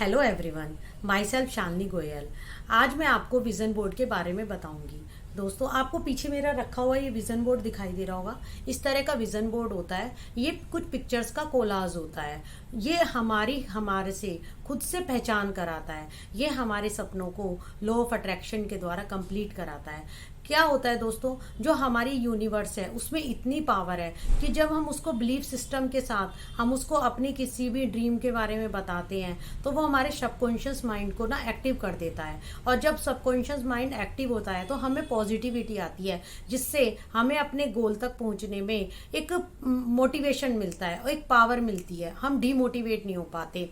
Hello everyone, my self Shalini Goyal. आज मैं आपको विजन बोर्ड के बारे में बताऊंगी। दोस्तों, आपको पीछे मेरा रखा हुआ ये विजन बोर्ड दिखाई दे रहा होगा। इस तरह का विजन बोर्ड होता है। ये कुछ पिक्चर्स का कोलाज होता है। ये हमारे से खुद से पहचान कराता है। ये हमारे सपनों को लॉ ऑफ अट्रैक्शन के द्वारा कंप्लीट कराता है। क्या होता है दोस्तों, जो हमारी यूनिवर्स है उसमें इतनी पावर है कि जब हम उसको बिलीफ सिस्टम के साथ हम उसको अपनी किसी भी ड्रीम के बारे में बताते हैं तो वो हमारे सबकॉन्शियस माइंड को ना एक्टिव कर देता है। और जब सबकॉन्शियस माइंड एक्टिव होता है तो हमें पॉजिटिविटी आती है, जिससे हमें अपने गोल तक पहुंचने में एक मोटिवेशन मिलता है और एक पावर मिलती है। हम डीमोटिवेट नहीं हो पाते।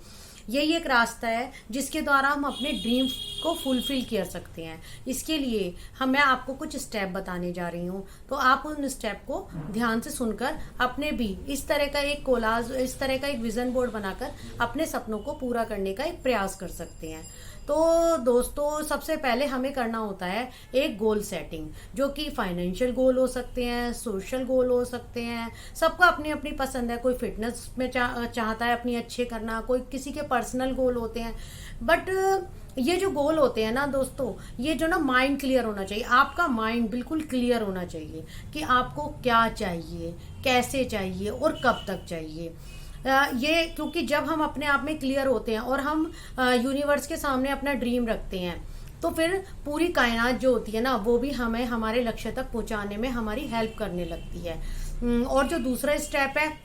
यही एक रास्ता है जिसके द्वारा हम अपने ड्रीम को फुलफिल कर सकते हैं। इसके लिए मैं आपको कुछ स्टेप बताने जा रही हूँ, तो आप उन स्टेप को ध्यान से सुनकर अपने भी इस तरह का एक कोलाज, इस तरह का एक विजन बोर्ड बनाकर अपने सपनों को पूरा करने का एक प्रयास कर सकते हैं। तो दोस्तों, सबसे पहले हमें करना होता है एक गोल सेटिंग, जो कि फाइनेंशियल गोल हो सकते हैं, सोशल गोल हो सकते हैं। सबका अपनी अपनी पसंद है। कोई फिटनेस में चाहता है अपनी अच्छे करना, कोई किसी के पर्सनल गोल होते हैं। बट ये जो गोल होते हैं ना दोस्तों, ये जो ना माइंड क्लियर होना चाहिए। आपका माइंड बिल्कुल क्लियर होना चाहिए कि आपको क्या चाहिए, कैसे चाहिए और कब तक चाहिए। ये क्योंकि जब हम अपने आप में क्लियर होते हैं और हम यूनिवर्स के सामने अपना ड्रीम रखते हैं, तो फिर पूरी कायनात जो होती है ना, वो भी हमें हमारे लक्ष्य तक पहुंचाने में हमारी हेल्प करने लगती है। और जो दूसरा स्टेप है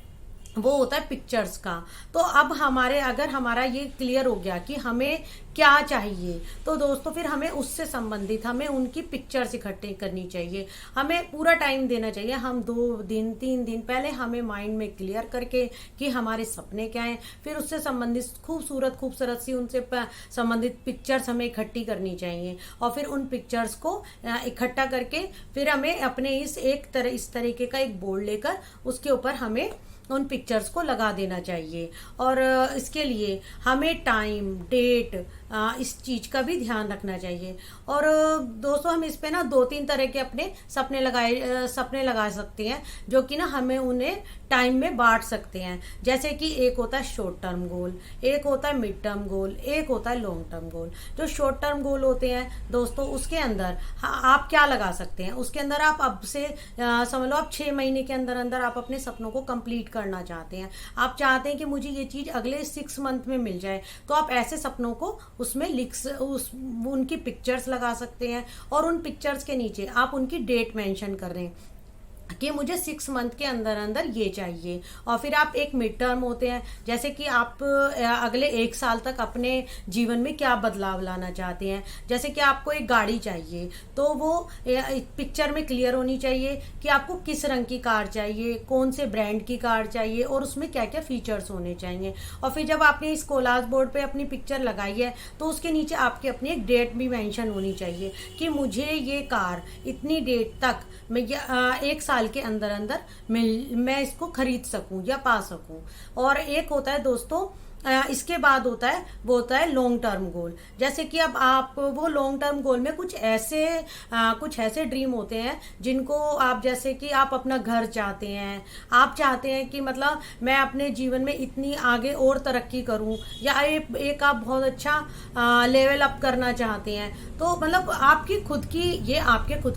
वो होता है पिक्चर्स का। तो अब अगर हमारा ये क्लियर हो गया कि हमें क्या चाहिए, तो दोस्तों फिर हमें उससे संबंधित हमें उनकी पिक्चर्स इकट्ठे करनी चाहिए। हमें पूरा टाइम देना चाहिए। हम 2 दिन 3 दिन पहले हमें माइंड में क्लियर करके कि हमारे सपने क्या हैं, फिर उससे संबंधित खूबसूरत सी उनसे संबंधित पिक्चर्स हमें इकट्ठी करनी चाहिए। और फिर उन पिक्चर्स को इकट्ठा करके फिर हमें अपने इस तरीके का एक बोर्ड लेकर उसके ऊपर हमें उन पिक्चर्स को लगा देना चाहिए। और इसके लिए हमें टाइम, डेट, इस चीज का भी ध्यान रखना चाहिए। और दोस्तों, हम इस पे ना 2-3 तरह के अपने सपने लगा सकते हैं, जो कि ना हमें उन्हें टाइम में बांट सकते हैं। जैसे कि एक होता है शॉर्ट टर्म गोल, एक होता है मिड टर्म गोल, एक होता है लॉन्ग टर्म गोल। जो शॉर्ट टर्म गोल होते हैं दोस्तों, उसके अंदर आप क्या लगा सकते हैं, उसके अंदर आप अब से समझ लो आप 6 महीने के अंदर अंदर आप अपने सपनों को कंप्लीट करना चाहते हैं। आप चाहते हैं कि मुझे ये चीज अगले 6 मंथ में मिल जाए, तो आप ऐसे सपनों को उसमें उनकी पिक्चर्स लगा सकते हैं। और उन पिक्चर्स के नीचे आप उनकी डेट मेंशन कर रहे हैं कि मुझे 6 मंथ के अंदर अंदर ये चाहिए। और फिर आप एक मिड टर्म होते हैं, जैसे कि आप अगले 1 साल तक अपने जीवन में क्या बदलाव लाना चाहते हैं। जैसे कि आपको एक गाड़ी चाहिए, तो वो पिक्चर में क्लियर होनी चाहिए कि आपको किस रंग की कार चाहिए, कौन से ब्रांड की कार चाहिए और उसमें क्या क्या फीचर्स होने चाहिए। और फिर जब आपने इस कोलाज बोर्ड पे अपनी पिक्चर लगाई है, तो उसके नीचे आपकी अपनी एक डेट भी मेंशन होनी चाहिए कि मुझे ये कार इतनी डेट तक, मैं 1 साल के अंदर अंदर मैं इसको खरीद सकूं या पा सकूं। और एक होता है दोस्तों, इसके बाद होता है लॉन्ग टर्म गोल। जैसे कि अब आप वो लॉन्ग टर्म गोल में कुछ ऐसे ड्रीम होते हैं जिनको आप, जैसे कि आप अपना घर चाहते हैं, आप चाहते हैं कि मतलब मैं अपने जीवन में इतनी आगे और तरक्की करूं, या एक आप बहुत अच्छा लेवल अप करना चाहते हैं। तो मतलब आपके खुद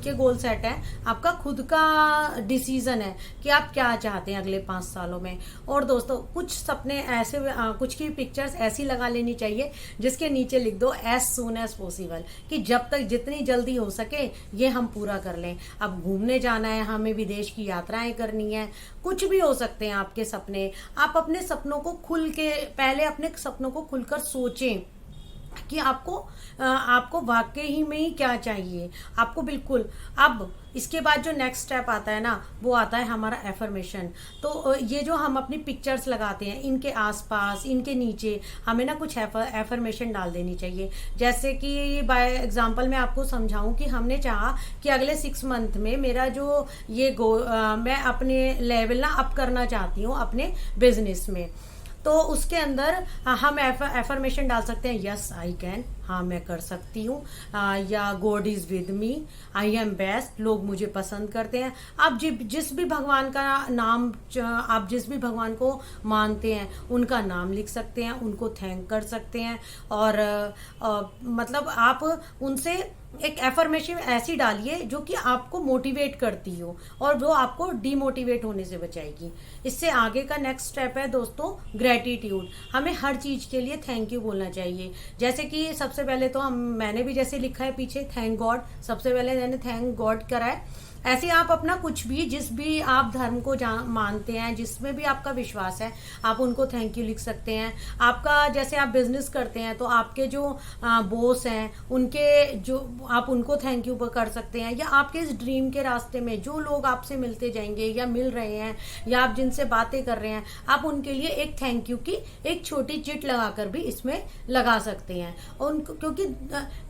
के गोल सेट है, आपका खुद का डिसीजन है कि आप क्या चाहते हैं अगले 5 सालों में। और दोस्तों, कुछ सपने ऐसे, कुछ की पिक्चर्स ऐसी लगा लेनी चाहिए जिसके नीचे लिख दो एज सून एज पॉसिबल, कि जब तक जितनी जल्दी हो सके ये हम पूरा कर लें। अब घूमने जाना है, हमें विदेश की यात्राएं करनी है, कुछ भी हो सकते हैं आपके सपने। आप अपने सपनों को अपने सपनों को खुलकर सोचें कि आपको वाकई ही में ही क्या चाहिए आपको, बिल्कुल। अब इसके बाद जो नेक्स्ट स्टेप आता है ना, वो आता है हमारा एफर्मेशन। तो ये जो हम अपनी पिक्चर्स लगाते हैं, इनके आसपास, इनके नीचे हमें ना कुछ एफर्मेशन डाल देनी चाहिए। जैसे कि बाय एग्जांपल मैं आपको समझाऊं कि हमने चाहा कि अगले 6 मंथ में मेरा जो मैं अपने लेवल ना अप करना चाहती हूँ अपने बिजनेस में। तो उसके अंदर हम एफर्मेशन डाल सकते हैं, यस आई कैन, हाँ मैं कर सकती हूँ, या God is with me, I am best, लोग मुझे पसंद करते हैं। आप जिस भी भगवान का नाम, आप जिस भी भगवान को मानते हैं उनका नाम लिख सकते हैं, उनको थैंक कर सकते हैं। और मतलब आप उनसे एक एफर्मेशन ऐसी डालिए जो कि आपको मोटिवेट करती हो और वो आपको डीमोटिवेट होने से बचाएगी। इससे आगे का नेक्स्ट स्टेप है दोस्तों ग्रेटिट्यूड। हमें हर चीज़ के लिए थैंक यू बोलना चाहिए। जैसे कि सबसे पहले तो मैंने भी जैसे लिखा है पीछे थैंक गॉड, सबसे पहले मैंने थैंक गॉड करा है। ऐसे आप अपना कुछ भी, जिस भी आप धर्म को मानते हैं, जिसमें भी आपका विश्वास है, आप उनको थैंक यू लिख सकते हैं। आपका जैसे आप बिजनेस करते हैं तो आपके जो बॉस हैं उनके जो आप उनको थैंक यू कर सकते हैं। या आपके इस ड्रीम के रास्ते में जो लोग आपसे मिलते जाएंगे या मिल रहे हैं या आप जिनसे बातें कर रहे हैं, आप उनके लिए एक थैंक यू की एक छोटी चिट लगाकर भी इसमें लगा सकते हैं। उनको, क्योंकि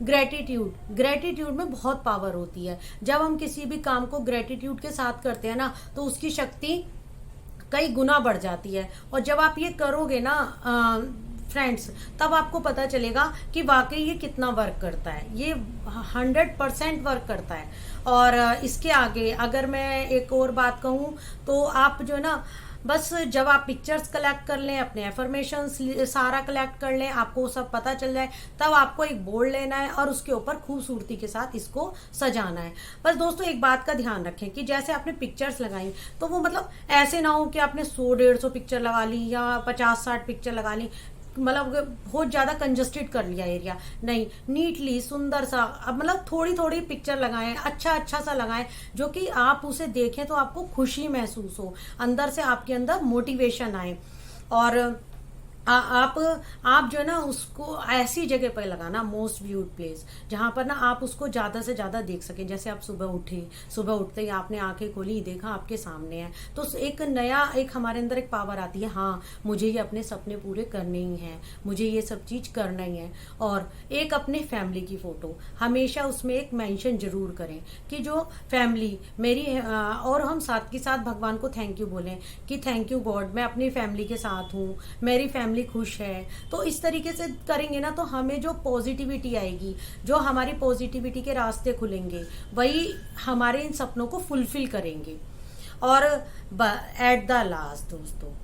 ग्रेटिट्यूड में बहुत पावर होती है। जब हम किसी भी काम को ग्रेटिट्यूड के साथ करते हैं ना तो उसकी शक्ति कई गुना बढ़ जाती है। और जब आप ये करोगे ना फ्रेंड्स, तब आपको पता चलेगा कि वाकई ये कितना वर्क करता है। ये 100% वर्क करता है। और इसके आगे अगर मैं एक और बात कहूँ तो आप जो ना बस जब आप पिक्चर्स कलेक्ट कर लें, अपने एफर्मेशंस सारा कलेक्ट कर लें, आपको सब पता चल जाए, तब आपको एक बोर्ड लेना है और उसके ऊपर खूबसूरती के साथ इसको सजाना है। बस दोस्तों एक बात का ध्यान रखें कि जैसे आपने पिक्चर्स लगाई तो वो मतलब ऐसे ना हो कि आपने 100-150 पिक्चर लगा ली या 50-60 पिक्चर लगा ली, मतलब बहुत ज्यादा कंजस्टेड कर लिया एरिया। नहीं, नीटली सुंदर सा, अब मतलब थोड़ी थोड़ी पिक्चर लगाएं, अच्छा सा लगाएं जो कि आप उसे देखें तो आपको खुशी महसूस हो, अंदर से आपके अंदर मोटिवेशन आए। और आप जो है ना उसको ऐसी जगह पर लगाना, मोस्ट व्यूड प्लेस, जहां पर ना आप उसको ज्यादा से ज्यादा देख सकें। जैसे आप सुबह उठते ही आपने आंखें खोली, देखा आपके सामने है, तो एक नया एक हमारे अंदर एक पावर आती है, हाँ मुझे ये अपने सपने पूरे करने ही हैं, मुझे ये सब चीज करना ही है। और एक अपने फैमिली की फोटो हमेशा उसमें एक मेंशन जरूर करें कि जो फैमिली मेरी और हम साथ के साथ भगवान को थैंक यू बोलें कि थैंक यू गॉड, मैं अपनी फैमिली के साथ हूँ, मेरी फैमिली खुश है। तो इस तरीके से करेंगे ना तो हमें जो पॉजिटिविटी आएगी, जो हमारी पॉजिटिविटी के रास्ते खुलेंगे, वही हमारे इन सपनों को फुलफिल करेंगे। और एट द लास्ट दोस्तों,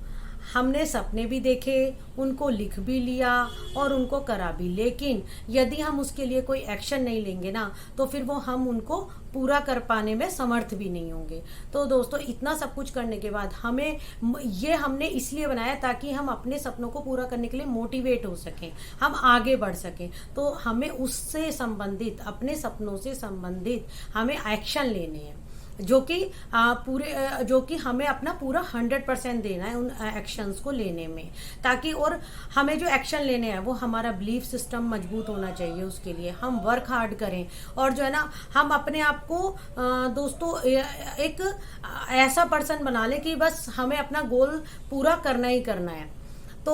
हमने सपने भी देखे, उनको लिख भी लिया और उनको करा भी, लेकिन यदि हम उसके लिए कोई एक्शन नहीं लेंगे ना तो फिर वो हम उनको पूरा कर पाने में समर्थ भी नहीं होंगे। तो दोस्तों इतना सब कुछ करने के बाद हमने इसलिए बनाया ताकि हम अपने सपनों को पूरा करने के लिए मोटिवेट हो सकें, हम आगे बढ़ सकें। तो हमें उससे संबंधित, अपने सपनों से संबंधित हमें एक्शन लेने हैं, जो कि हमें अपना पूरा 100% देना है उन एक्शंस को लेने में, ताकि और हमें जो एक्शन लेने हैं वो हमारा बिलीफ सिस्टम मजबूत होना चाहिए। उसके लिए हम वर्क हार्ड करें और जो है ना हम अपने आप को दोस्तों एक ऐसा पर्सन बना लें कि बस हमें अपना गोल पूरा करना ही करना है। तो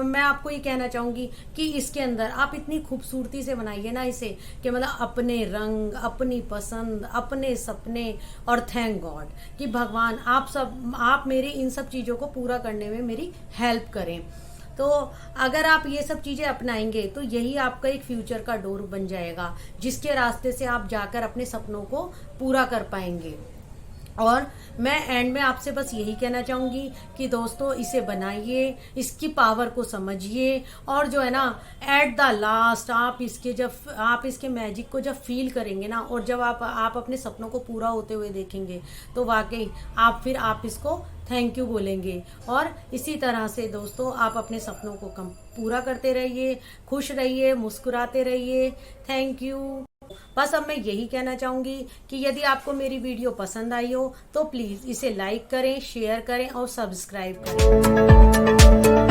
मैं आपको ये कहना चाहूंगी कि इसके अंदर आप इतनी खूबसूरती से बनाइए ना इसे कि मतलब अपने रंग, अपनी पसंद, अपने सपने, और थैंक गॉड कि भगवान आप मेरे इन सब चीज़ों को पूरा करने में मेरी हेल्प करें। तो अगर आप ये सब चीज़ें अपनाएंगे तो यही आपका एक फ्यूचर का डोर बन जाएगा, जिसके रास्ते से आप जाकर अपने सपनों को पूरा कर पाएंगे। और मैं एंड में आपसे बस यही कहना चाहूंगी कि दोस्तों इसे बनाइए, इसकी पावर को समझिए, और जो है ना एट द लास्ट आप इसके मैजिक को जब फील करेंगे ना, और जब आप अपने सपनों को पूरा होते हुए देखेंगे तो वाकई आप इसको थैंक यू बोलेंगे। और इसी तरह से दोस्तों आप अपने सपनों को पूरा करते रहिए, खुश रहिए, मुस्कुराते रहिए। Thank you. बस अब मैं यही कहना चाहूंगी कि यदि आपको मेरी वीडियो पसंद आई हो तो प्लीज इसे लाइक करें, शेयर करें और सब्सक्राइब करें।